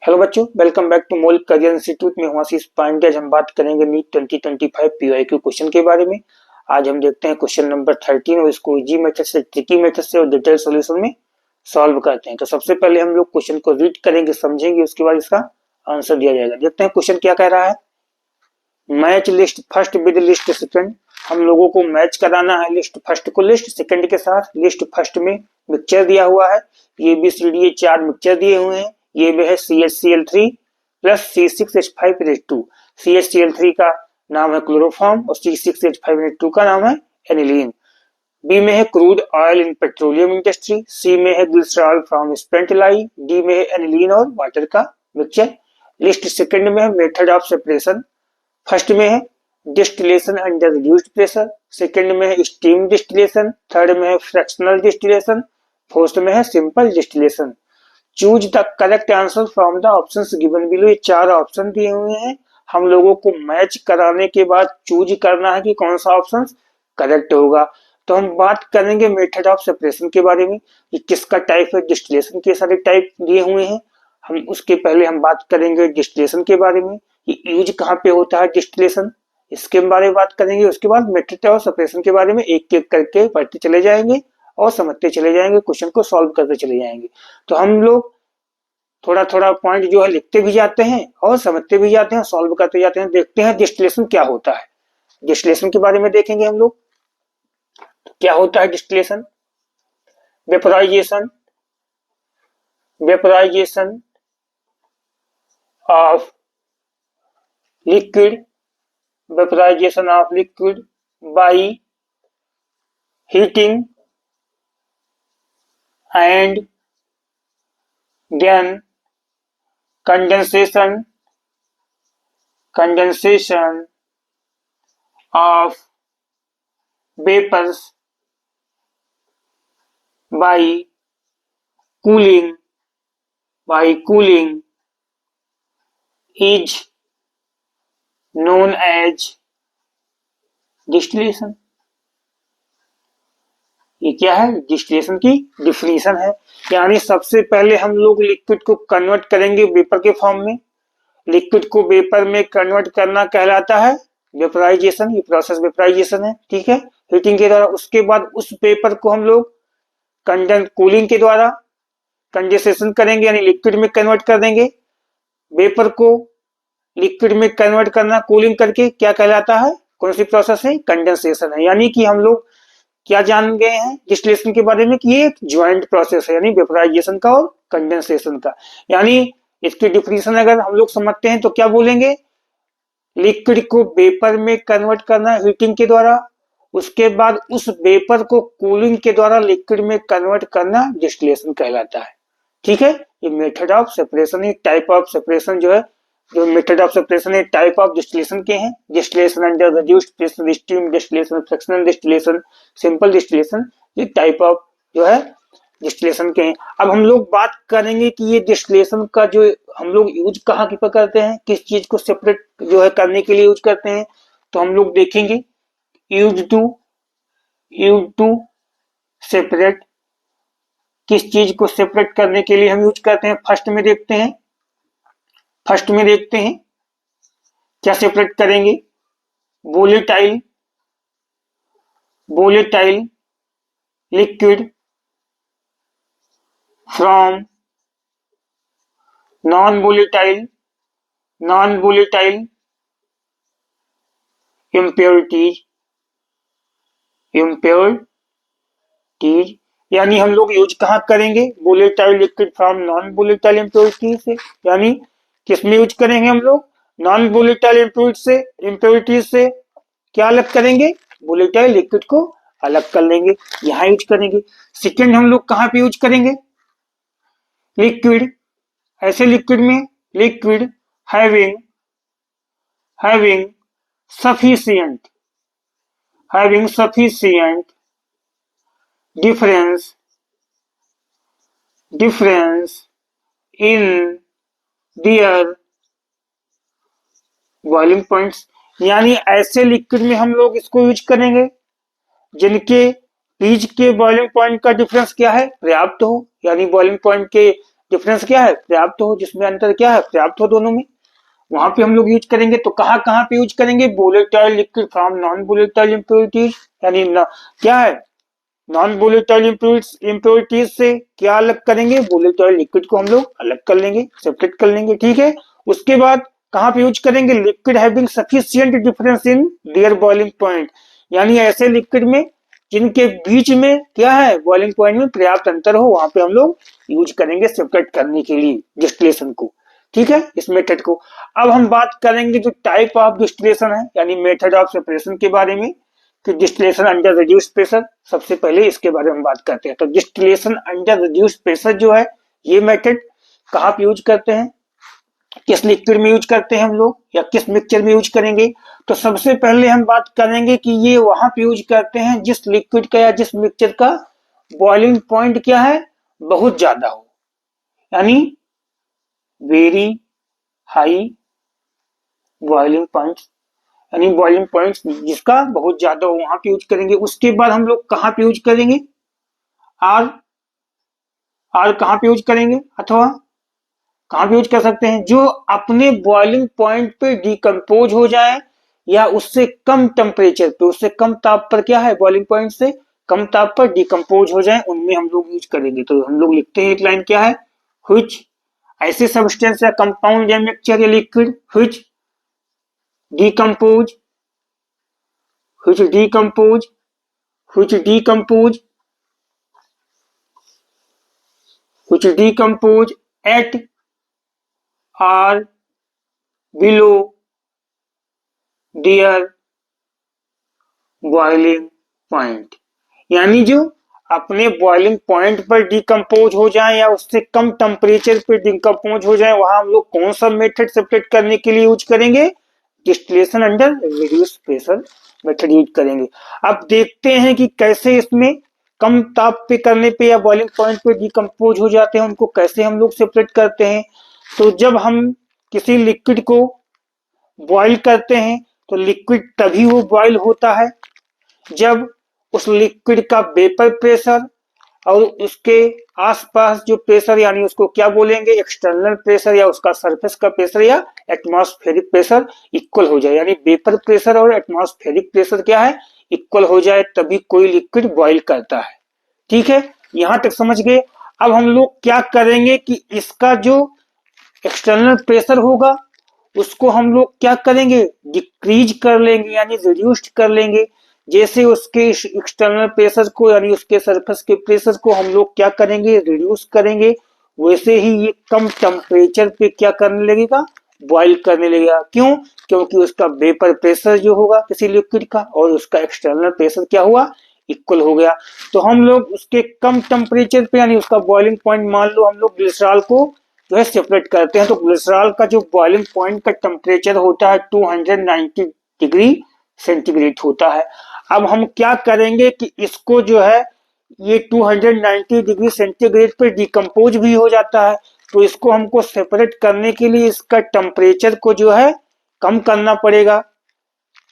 Hello बच्चों, welcome back to मौलिक career institute में हूं आशीष पांडे। आज हम बात करेंगे नीट 2025 पीवाईक्यू क्वेश्चन के बारे में। आज हम देखते हैं क्वेश्चन नंबर 13 और इसको इजी मेथड से, ट्रिकी मेथड से और डिटेल सॉल्यूशन में सॉल्व करते हैं। तो सबसे पहले हम लोग क्वेश्चन को रीड करेंगे, समझेंगे, उसके बाद इसका आंसर दिया जाएगा। देखते हैं क्वेश्चन क्या कह रहा है। Match list first with list second. हम लोगों को मैच कराना है लिस्ट फर्स्ट को लिस्ट सेकंड के साथ। लिस्ट फर्स्ट में मिक्सचर दिया हुआ है, ये बी सी डी, ये 4 मिक्सचर दिए हुए हैं। ये भी है CHCl3 प्लस C6H5NH2। CHCl3 का नाम है क्लोरोफॉर्म और C6H5NH2 का नाम है एनिलीन। बी में है crude oil in petroleum industry. C में है glycerol from spent lye. D में है एनिलीन और वाटर का मिक्सचर। लिस्ट सेकंड में है मेथड ऑफ सेपरेशन। फर्स्ट में है distillation under reduced pressure. Second में है स्टीम डिस्टिलेशन। थर्ड में है फ्रैक्शनल डिस्टिलेशन। फोर्थ में है simple distillation. Choose the correct answer from the options given below. ये 4 ऑप्शन दिए हुए हैं, हम लोगों को मैच कराने के बाद चूज करना है कि कौन सा ऑप्शन करेक्ट होगा। तो हम बात करेंगे मेथड ऑफ सेपरेशन के बारे में, कि किसका टाइप है। डिस्टिलेशन के सारे टाइप दिए हुए हैं। हम उसके पहले हम बात करेंगे डिस्टिलेशन के बारे में, कि यूज कहाँ पे होता है डिस्टिलेशन, इसके बारे में बात करेंगे। उसके बाद मेथड ऑफ सेपरेशन के बारे में एक एक करके पढ़ते चले जाएंगे और समझते चले जाएंगे, क्वेश्चन को सॉल्व करते चले जाएंगे। तो हम लोग थोड़ा थोड़ा पॉइंट जो है लिखते भी जाते हैं और समझते भी जाते हैं, सॉल्व करते जाते हैं। देखते हैं डिस्टिलेशन क्या होता है। डिस्टिलेशन के बारे में देखेंगे हम लोग। क्या होता है distillation. Vaporisation, vaporisation of liquid, vaporisation of liquid by heating and then condensation of vapors by cooling is known as distillation। ये क्या है, डिस्टिलेशन की डिफिनीशन है। यानी सबसे पहले हम लोग लिक्विड को कन्वर्ट करेंगे वेपर के फॉर्म में। लिक्विड को वेपर में कन्वर्ट करना कहलाता है वेपराइजेशन। ये प्रोसेस वेपराइजेशन है, ठीक है, हीटिंग के द्वारा। उसके बाद उस वेपर को हम लोग कूलिंग के द्वारा कंडेंसेशन करेंगे, यानी लिक्विड में कन्वर्ट कर देंगे। वेपर को लिक्विड में कन्वर्ट करना कूलिंग करके क्या कहलाता है, कौन सी प्रोसेस है, कंडेंसेशन है। यानी कि हम लोग क्या जान गए हैं डिस्टिलेशन के बारे में, कि ये एक ज्वाइंट प्रोसेस है, यानी वेपराइजेशन का और कंडेंसेशन का। यानी इसकी डिफिनीशन अगर हम लोग समझते हैं तो क्या बोलेंगे, लिक्विड को वेपर में कन्वर्ट करना हीटिंग के द्वारा, उसके बाद उस वेपर को कूलिंग के द्वारा लिक्विड में कन्वर्ट करना डिस्टिलेशन कहलाता है, ठीक है। ये मेथड ऑफ सेपरेशन, ये टाइप ऑफ सेपरेशन जो है, जो मेथड ऑफ सेपरेशन है टाइप ऑफ डिस्टिलेशन के हैं। Distillation under reduced pressure, steam distillation, fractional distillation, simple distillation, ये टाइप ऑफ जो है डिस्टिलेशन के हैं। अब हम लोग बात करेंगे कि ये डिस्टिलेशन का जो हम लोग यूज कहाँ की पर करते हैं, किस चीज को सेपरेट जो है करने के लिए यूज करते हैं। तो हम लोग देखेंगे यूज टू सेपरेट, किस चीज को सेपरेट करने के लिए हम यूज करते हैं। फर्स्ट में देखते हैं क्या सेपरेट करेंगे, volatile liquid from non volatile impurities. यानी हम लोग यूज कहाँ करेंगे, volatile liquid from non volatile impurities से। यानी किसमें यूज करेंगे हम लोग, नॉन वोलेटाइल इम्प्योरिटीज से क्या अलग करेंगे, वोलेटाइल लिक्विड को अलग कर लेंगे, यहां यूज करेंगे। सेकेंड हम लोग कहां पे यूज करेंगे, लिक्विड, ऐसे लिक्विड में liquid having sufficient difference in their boiling points. यानी ऐसे लिक्विड में हम लोग इसको यूज करेंगे जिनके बीज के बॉइलिंग पॉइंट का डिफरेंस क्या है, पर्याप्त हो। यानी बॉइलिंग पॉइंट के डिफरेंस क्या है, पर्याप्त हो, जिसमें अंतर क्या है, पर्याप्त हो दोनों में, वहां पे हम लोग यूज करेंगे। तो कहाँ कहाँ पे यूज करेंगे, volatile liquid from non volatile impurities, यानी क्या है, नॉन वोलेटाइल इम्प्योरिटीज से क्या अलग करेंगे, वोलेटाइल लिक्विड को हम लोग अलग कर लेंगे, सेपरेट कर लेंगे, ठीक है। उसके बाद कहाँ पे यूज करेंगे, liquid having sufficient difference in their boiling point, यानी ऐसे लिक्विड में जिनके बीच में क्या है, बॉइलिंग पॉइंट में पर्याप्त अंतर हो, वहां पे हम लोग यूज करेंगे सेपरेट करने के लिए डिस्टिलेशन को, ठीक है, इस मेथड को। अब हम बात करेंगे जो टाइप ऑफ डिस्टिलेशन है, यानी मेथड ऑफ सेपरेशन के बारे में, कि डिस्टिलेशन अंडर रिड्यूस्ड प्रेशर, सबसे पहले इसके बारे में बात करते हैं। तो डिस्टिलेशन अंडर रिड्यूस्ड प्रेशर जो है, ये मेथड कहाँ पे यूज करते हैं, किस लिक्विड में यूज करते हैं हम लोग, या किस मिक्सचर में यूज करेंगे। तो सबसे पहले हम बात करेंगे कि ये वहां पे यूज करते हैं जिस लिक्विड का या जिस मिक्सचर का बॉइलिंग पॉइंट क्या है, बहुत ज्यादा हो, यानी वेरी हाई बॉइलिंग पॉइंट, यानी बॉइलिंग पॉइंट जिसका बहुत ज्यादा हो, वहां पे यूज करेंगे। उसके बाद हम लोग कहाँ पे यूज करेंगे, आर, आर कहाँ पे यूज करेंगे, अथवा कहाँ पे यूज कर सकते हैं, जो अपने बॉइलिंग पॉइंट पे डिकम्पोज हो जाए, या उससे कम टेम्परेचर पे, उससे कम ताप पर क्या है, बॉइलिंग पॉइंट से कम ताप पर डिकम्पोज हो जाए, उनमें हम लोग यूज करेंगे। तो हम लोग लिखते हैं एक लाइन क्या है, व्हिच, ऐसे सब्सटेंस या कंपाउंड या मिक्सचर या liquid which decompose which decompose which decompose which decompose at or below their boiling point, यानी जो अपने बॉइलिंग पॉइंट पर डिकम्पोज हो जाए या उससे कम टेम्परेचर पे डिकम्पोज हो जाए, वहां हम लोग कौन सा मेथड सेपरेट करने के लिए यूज करेंगे, distillation under reduced pressure method use करेंगे। अब देखते हैं कि कैसे इसमें कम ताप पे करने पे या बॉइलिंग पॉइंट पे डिकम्पोज हो जाते हैं, उनको कैसे हम लोग सेपरेट करते हैं। तो जब हम किसी लिक्विड को बॉइल करते हैं, तो लिक्विड तभी वो बॉइल होता है जब उस लिक्विड का वेपर प्रेशर और उसके आसपास जो प्रेशर, यानी उसको क्या बोलेंगे, एक्सटर्नल प्रेशर या उसका सरफेस का प्रेशर या एटमॉस्फेरिक प्रेशर इक्वल हो जाए, यानी वेपर प्रेशर और एटमॉस्फेरिक प्रेशर क्या है, इक्वल हो जाए, तभी कोई लिक्विड बॉइल करता है, ठीक है, यहां तक समझ गए। अब हम लोग क्या करेंगे कि इसका जो एक्सटर्नल प्रेशर होगा उसको हम लोग क्या करेंगे, डिक्रीज कर लेंगे, यानी रिड्यूस्ड कर लेंगे। जैसे उसके एक्सटर्नल प्रेशर को, यानी उसके सरफेस के प्रेशर को हम लोग क्या करेंगे, रिड्यूस करेंगे, वैसे ही ये कम टेम्परेचर पे क्या करने लगेगा, बॉइल करने लगेगा। क्यों, क्योंकि उसका वेपर प्रेशर जो होगा किसी लिक्विड का और उसका एक्सटर्नल प्रेशर क्या हुआ, इक्वल हो गया। तो हम लोग उसके कम टेम्परेचर पे, यानी उसका बॉइलिंग पॉइंट मान लो हम लोग ग्लिसरॉल को जो है सेपरेट करते हैं, तो ग्लिसरॉल का जो बॉइलिंग पॉइंट का टेम्परेचर होता है 290 डिग्री सेंटीग्रेड होता है। अब हम क्या करेंगे कि इसको जो है ये 290 डिग्री सेंटीग्रेड पे डिकम्पोज भी हो जाता है, तो इसको हमको सेपरेट करने के लिए इसका टेम्परेचर को जो है कम करना पड़ेगा,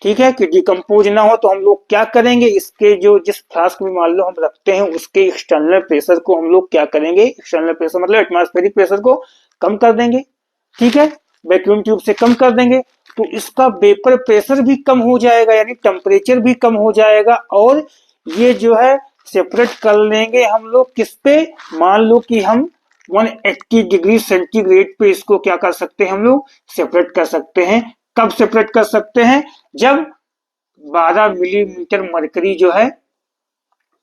ठीक है, कि डिकम्पोज ना हो। तो हम लोग क्या करेंगे, इसके जो जिस फ्लास्क में मान लो हम रखते हैं उसके एक्सटर्नल प्रेशर को हम लोग क्या करेंगे, एक्सटर्नल प्रेशर मतलब एटमॉस्फेरिक प्रेशर को कम कर देंगे, ठीक है, वैक्यूम ट्यूब से कम कर देंगे, तो इसका वेपर प्रेशर भी कम हो जाएगा, यानी टेम्परेचर भी कम हो जाएगा, और ये जो है सेपरेट कर लेंगे हम लोग किस पे, मान लो कि हम 180 डिग्री सेंटीग्रेड पे इसको क्या कर सकते हैं, हम लोग सेपरेट कर सकते हैं। कब सेपरेट कर सकते हैं, जब 12 मिलीमीटर मरकरी जो है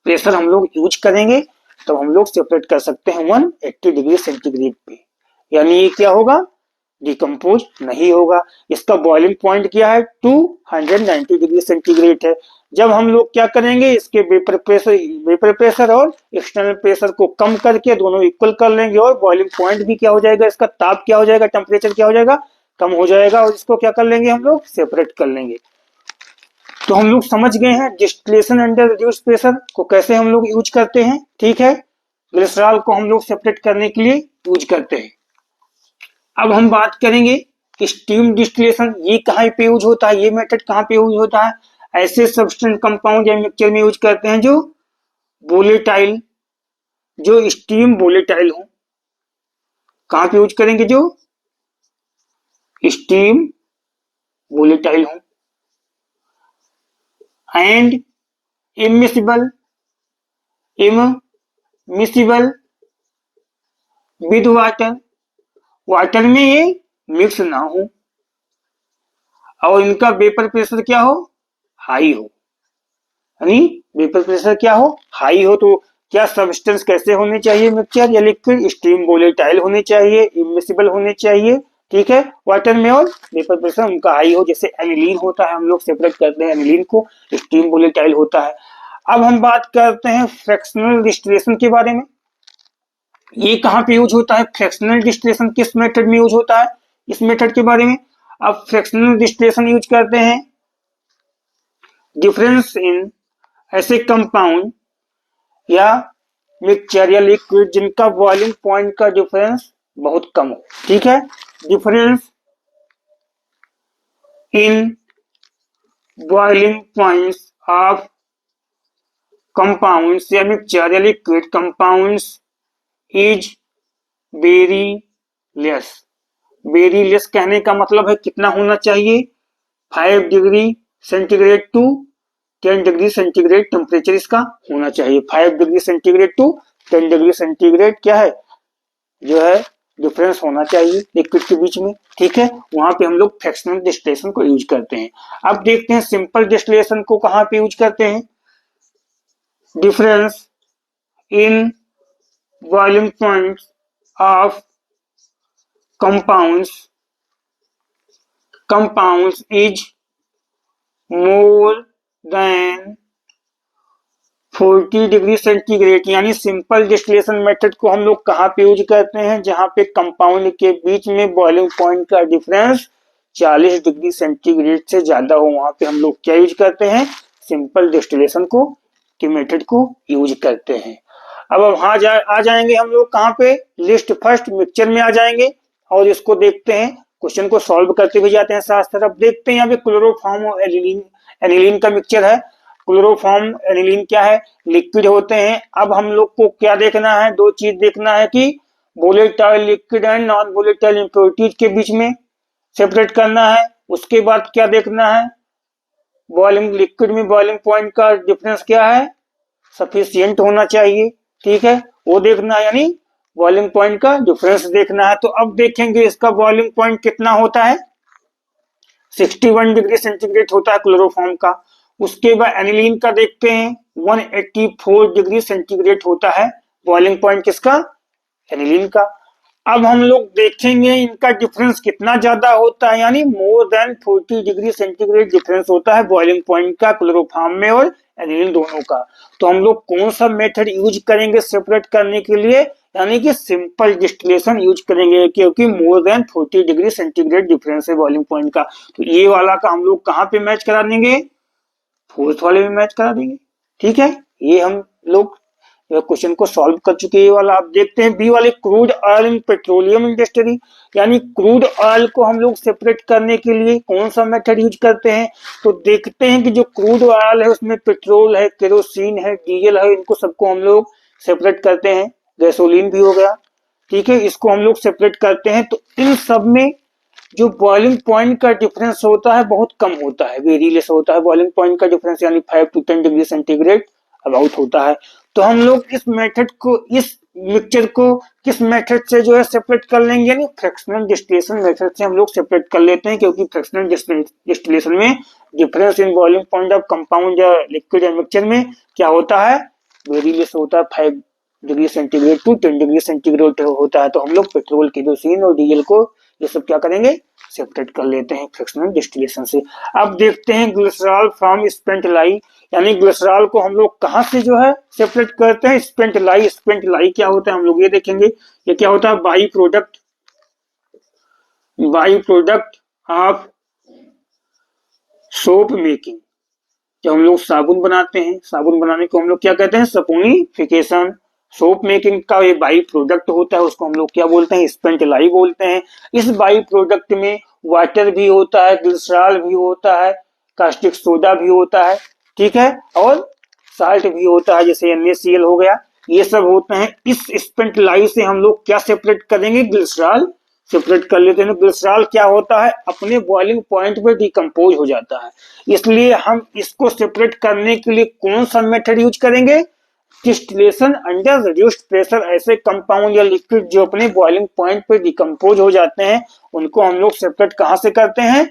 प्रेशर हम लोग यूज करेंगे, तो हम लोग सेपरेट कर सकते हैं 180 डिग्री सेंटीग्रेड पे, यानी ये क्या होगा, डिकम्पोज नहीं होगा। इसका बॉइलिंग पॉइंट क्या है, 290 डिग्री सेंटीग्रेड है। जब हम लोग क्या करेंगे, इसके वेपर प्रेशर और एक्सटर्नल प्रेशर को कम करके दोनों इक्वल कर लेंगे, और बॉइलिंग पॉइंट भी क्या हो जाएगा, इसका ताप क्या हो जाएगा, टेम्परेचर क्या हो जाएगा, कम हो जाएगा, और इसको क्या कर लेंगे, हम लोग सेपरेट कर लेंगे। तो हम लोग समझ गए हैं डिस्टिलेशन अंडर रिड्यूस्ड प्रेशर को कैसे हम लोग यूज करते हैं, ठीक है, ग्लिसरॉल को हम लोग सेपरेट करने के लिए यूज करते हैं। अब हम बात करेंगे स्टीम डिस्टिलेशन, ये कहाँ पे यूज होता है, ये मेथड कहाँ पे यूज होता है, ऐसे सब्सटेंस कंपाउंड या मिक्सचर में यूज करते हैं जो वोलेटाइल, जो स्टीम वोलेटाइल हो, कहां पे यूज करेंगे? जो स्टीम वोलेटाइल हो। And immiscible immiscible with water, water में ये मिक्स ना हो और इनका वेपर प्रेशर क्या हो? हाई हो। यानी वेपर प्रेशर क्या हो? हाई हो। तो क्या सब्सटेंस कैसे होने चाहिए? मिक्सचर या लिक्विड? स्टीम वोलेटाइल होने चाहिए, इमिसिबल होने चाहिए, ठीक है, वाटर में, और वेपर प्रेशर उनका हाई हो। जैसे एनिलीन होता है, हम लोग सेपरेट करते हैं एनिलीन को, स्टीम वोलेटाइल होता है। अब हम बात करते हैं फ्रैक्शनल डिस्टिलेशन के बारे में। ये कहां पे यूज होता है? फ्रैक्शनल डिस्टिलेशन किस मेथड में यूज होता है? इस मेथड के बारे में। अब फ्रैक्शनल डिस्टिलेशन यूज करते हैं डिफरेंस इन ऐसे कंपाउंड या मिक्सचर या लिक्विड जिनका बॉइलिंग पॉइंट का डिफरेंस बहुत कम हो, ठीक है। Difference in boiling points of compounds या मिक्सचर या liquid compounds is very less. Very less कहने का मतलब है कितना होना चाहिए? 5 degree centigrade to 10 degree centigrade temperature इसका होना चाहिए। 5 degree centigrade to 10 degree centigrade क्या है, जो है डिफरेंस होना चाहिए लिक्विड के बीच में, ठीक है। वहां पे हम लोग फ्रैक्शनल डिस्टिलेशन को यूज करते हैं। अब देखते हैं सिंपल डिस्टिलेशन को कहां पे यूज करते हैं। Difference in boiling point of compounds is more than 40 degree centigrade. यानी सिंपल डिस्टिलेशन मेथड को हम लोग कहां पे यूज करते हैं? जहां पे कंपाउंड के बीच में बॉइलिंग पॉइंट का डिफरेंस 40 डिग्री सेंटीग्रेड से ज्यादा हो, वहां पे हम लोग क्या यूज करते हैं? सिंपल डिस्टिलेशन को के मेथड को यूज करते हैं। अब आ जाएंगे हम लोग कहां पे? लिस्ट फर्स्ट मिक्सचर में आ जाएंगे और इसको देखते हैं, क्वेश्चन को सॉल्व करते हुए जाते हैं साथ साथ। अब देखते हैं यहाँ पे क्लोरोफॉर्म और एनिलीन का मिक्सचर है। क्लोरोफॉर्म एनिलीन क्या है? लिक्विड होते हैं। अब हम लोग को क्या देखना है? दो चीज देखना है कि volatile liquid and non volatile impurities के बीच में सेपरेट करना है। उसके बाद क्या देखना है? बॉइलिंग लिक्विड में बॉइलिंग पॉइंट का डिफरेंस क्या है? सफिशियंट होना चाहिए, ठीक है, वो देखना है। यानी बॉइलिंग पॉइंट का डिफरेंस देखना है। तो अब देखेंगे इसका बॉइलिंग पॉइंट कितना होता है? 61 डिग्री सेंटीग्रेड होता है क्लोरोफॉर्म का। उसके बाद एनिलीन का देखते हैं, 184 डिग्री सेंटीग्रेड होता है बॉइलिंग पॉइंट किसका? एनिलीन का। अब हम लोग देखेंगे इनका डिफरेंस कितना ज्यादा होता है, यानी more than 40 degree centigrade difference होता है बॉइलिंग पॉइंट का क्लोरोफॉर्म में और एनिलीन दोनों का। तो हम लोग कौन सा मेथड यूज करेंगे सेपरेट करने के लिए? यानी कि सिंपल डिस्टिलेशन यूज करेंगे, क्योंकि more than 40 degree centigrade difference है बॉइलिंग पॉइंट का। तो ये वाला का हम लोग कहां पे मैच करा देंगे? फोर्थ वाले में मैच करा देंगे, ठीक है। ये हम लोग क्वेश्चन को सॉल्व कर चुके हैं। ये वाला आप देखते हैं बी वाले, crude oil in petroleum industry. यानी क्रूड ऑयल को हम लोग सेपरेट करने के लिए कौन सा मेथड यूज करते हैं? तो देखते हैं कि जो क्रूड ऑयल है उसमें पेट्रोल है, केरोसिन है, डीजल है, इनको सबको हम लोग सेपरेट करते हैं। गैसोलीन भी हो गया, ठीक है, इसको हम लोग सेपरेट करते हैं। तो इन सब में जो बॉइलिंग पॉइंट का डिफरेंस होता है बहुत कम होता है, वेरी लेस होता है बॉइलिंग पॉइंट का डिफरेंस, यानी 5 to 10 डिग्री सेंटीग्रेड अबाउट होता है। तो हम लोग इस मेथड को, इस मिक्सचर को किस मेथड से जो है सेपरेट कर लेंगे? यानी फ्रैक्शनल डिस्टिलेशन मेथड से हम लोग सेपरेट कर लेते हैं, क्योंकि फ्रैक्शनल डिस्टिलेशन में difference in boiling point of compound या लिक्विड या मिक्सचर में क्या होता है? वेरी लेस होता है, 5 degree centigrade to 10 degree centigrade होता है। तो हम लोग पेट्रोल, केरोसिन और डीजल को ये सब क्या करेंगे? सेपरेट कर लेते हैं फ्रैक्शनल डिस्टिलेशन से। अब देखते हैं ग्लिसरॉल फ्रॉम स्पेंट लाई। यानी ग्लिसरॉल को हम लोग कहां से जो है सेपरेट करते हैं? स्पेंट लाई। स्पेंट लाई क्या होता है हम लोग ये देखेंगे। ये क्या होता है? By product of soap making. जब हम लोग साबुन बनाते हैं, साबुन बनाने को हम लोग क्या कहते हैं? सपोनिफिकेशन। सोप मेकिंग का ये बाई प्रोडक्ट होता है, उसको हम लोग क्या बोलते हैं? स्पेंट लाई बोलते हैं। इस बाई प्रोडक्ट में वाटर भी होता है, ग्लिसरॉल भी होता है, कास्टिक सोडा भी होता है, ठीक है, और साल्ट भी होता है, जैसे NaCl हो गया। ये सब होते हैं। इस स्पेंटलाई से हम लोग क्या सेपरेट करेंगे, ग्लिसरॉल सेपरेट कर लेते हैं। ग्लिसरॉल क्या होता है, अपने बॉइलिंग पॉइंट पे डिकम्पोज हो जाता है, इसलिए हम इसको सेपरेट करने के लिए कौन सा मेथड यूज करेंगे, डिस्टिलेशन अंडर रिड्यूस्ड प्रेशर। ऐसे कंपाउंड या लिक्विड जो अपने बॉइलिंग पॉइंट पे डिकम्पोज हो जाते हैं उनको हम लोग सेपरेट कहां से करते हैं,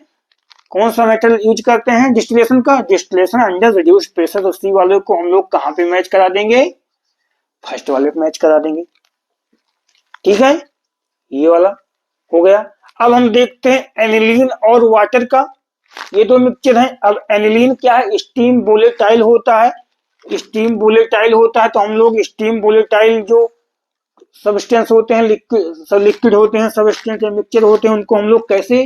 कौन सा मेथड यूज करते हैं डिस्टिलेशन का, डिस्टिलेशन अंडर रिड्यूस्ड प्रेशर। उसी वाले को हम लोग कहां पे मैच करा देंगे, फर्स्ट वाले पे मैच करा देंगे। ठीक है, ये वाला हो गया। अब हम देखते हैं एनिलीन और वाटर का, ये दो मिक्सचर है। अब एनिलीन क्या है, स्टीम वोलेटाइल होता है, स्टीम वोलेटाइल होता है। तो हम लोग स्टीम वोलेटाइल जो सबस्टेंस होते हैं, लिक्विड होते हैं, सबस्टेंस या मिक्सचर होते हैं, उनको हम लोग कैसे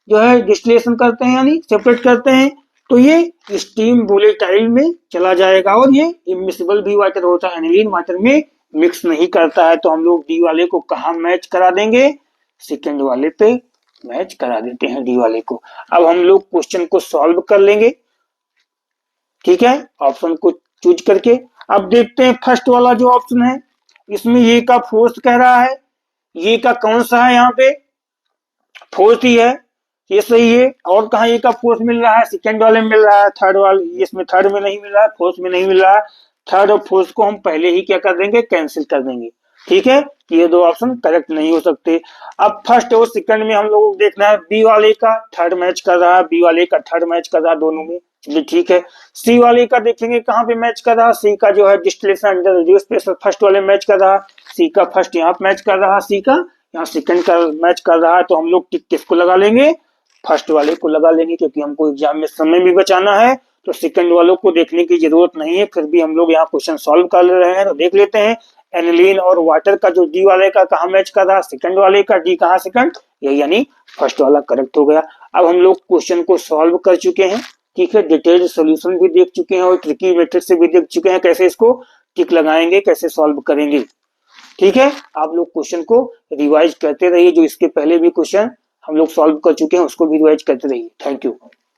जो है डिस्टिलेशन करते हैं यानी सेपरेट करते हैं। तो ये स्टीम वोलेटाइल में चला जाएगा और ये इमिसिबल भी वाटर होता है, एनिलीन वाटर में मिक्स नहीं करता है। तो हम लोग डी वाले को कहा मैच करा देंगे, सेकेंड वाले पे मैच करा देते हैं डी वाले को। अब हम लोग क्वेश्चन को सॉल्व कर लेंगे, ठीक है, ऑप्शन को चूज करके। अब देखते हैं फर्स्ट वाला जो ऑप्शन है, इसमें ये का फोर्स कह रहा है, ये का कौन सा है, यहाँ पे फोर्स ही है, ये सही है। और कहा ये का फोर्स मिल रहा है, सेकंड वाले में मिल रहा है, थर्ड वाले इसमें थर्ड में नहीं मिल रहा है, फोर्स में नहीं मिल रहा है। थर्ड और फोर्स को हम पहले ही क्या कर देंगे, कैंसिल कर देंगे। ठीक है, ये दो ऑप्शन करेक्ट नहीं हो सकते। अब फर्स्ट और सेकंड में हम लोगों को देखना है, बी वाले का थर्ड मैच कर रहा है, बी वाले का थर्ड मैच कर रहा है दोनों में, चलिए ठीक है। सी वाले का देखेंगे कहाँ पे मैच कर रहा है, सी का जो है distillation under reduce pressure first वाले मैच कर रहा है, सी का फर्स्ट यहाँ मैच कर रहा है, सी का यहाँ सेकंड का मैच कर रहा है। तो हम लोग टिक किसको लगा लेंगे, फर्स्ट वाले को लगा लेंगे, क्योंकि हमको एग्जाम में समय भी बचाना है। तो सेकंड वालों को देखने की जरूरत नहीं है, फिर भी हम लोग यहाँ क्वेश्चन सॉल्व कर रहे हैं। तो देख लेते हैं एनिलीन और वाटर का जो डी वाले का कहा मैच कर रहा है, सेकंड वाले का, डी कहा सेकंड, ये यानी फर्स्ट वाला करेक्ट हो गया। अब हम लोग क्वेश्चन को सॉल्व कर चुके हैं, ठीक है, डिटेल्ड सोल्यूशन भी देख चुके हैं और ट्रिकी मेथड से भी देख चुके हैं, कैसे इसको टिक लगाएंगे, कैसे सॉल्व करेंगे। ठीक है, आप लोग क्वेश्चन को रिवाइज करते रहिए, जो इसके पहले भी क्वेश्चन हम लोग सॉल्व कर चुके हैं उसको भी रिवाइज करते रहिए। Thank you.